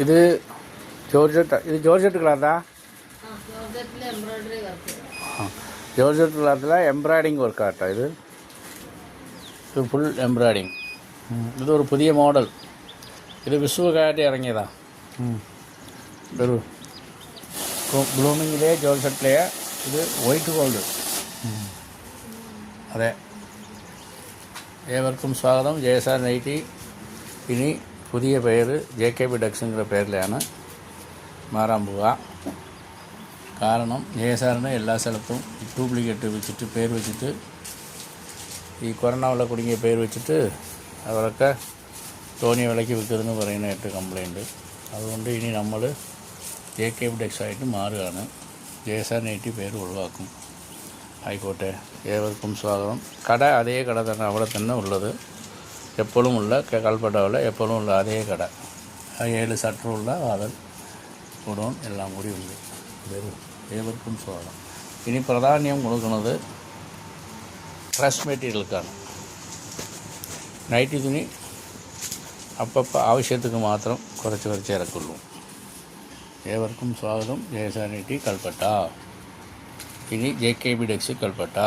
ഇത് georgette ക്ലാത്താ? Georgette ക്ലാത്തിൽ എംബ്രോയിഡിങ് വർക്കാട്ടോ ഇത് full എംബ്രോയിഡിങ്. ഇതൊരു പുതിയ മോഡൽ. ഇത് വിഷുവൊക്കെയായിട്ട് ഇറങ്ങിയതാ. ഒരു ബ്ലൂമിങ്ങിലെ ജോർജറ്റിലെ ഇത് വൈറ്റ് ഗോൾഡ്. അതെ, ഏവർക്കും സ്വാഗതം. ജയസാർ നൈറ്റി ഇനി പുതിയ പേര് JKB ഡക്സിൻ്റെ പേരിലാണ് മാറാൻ പോവുക. കാരണം ജയസാറിന് എല്ലാ സ്ഥലത്തും ഡ്യൂപ്ലിക്കേറ്റ് വെച്ചിട്ട് പേര് വെച്ചിട്ട് ഈ കൊറോണ കുടുങ്ങിയ പേര് വെച്ചിട്ട് അവരൊക്കെ തോന്നിയ വിലയ്ക്ക് വിൽക്കുന്നതെന്ന് പറയുന്നതായിട്ട് കംപ്ലയിൻറ്റ്. അതുകൊണ്ട് ഇനി നമ്മൾ JKB ഡക്സായിട്ട് മാറുകയാണ്. ജയസാർ നൈറ്റി പേര് ഒഴിവാക്കും. ആയിക്കോട്ടെ, ഏവർക്കും സ്വാഗതം. കട അതേ കട തന്നെ, അവിടെ തന്നെ ഉള്ളത്. എപ്പോഴും ഉള്ള കൽപ്പട്ട എപ്പോഴും ഉള്ള അതേ കട. 7 ഷട്ടറുള്ള വാതിൽ ഗുഡൗൺ എല്ലാം കൂടി ഉണ്ട്. ഏവർക്കും സ്വാഗതം. ഇനി പ്രാധാന്യം കൊടുക്കുന്നത് ഫ്രഷ് മെറ്റീരിയൽക്കാണ്. നൈറ്റി തുണി അപ്പപ്പോൾ ആവശ്യത്തിന് മാത്രം കുറച്ച് ഇറക്കുള്ളൂ. ഏവർക്കും സ്വാഗതം. ജയസാർ നൈറ്റി കൽപ്പട്ട. ഇനി JKB ഡക്സ് കൽപ്പട്ട.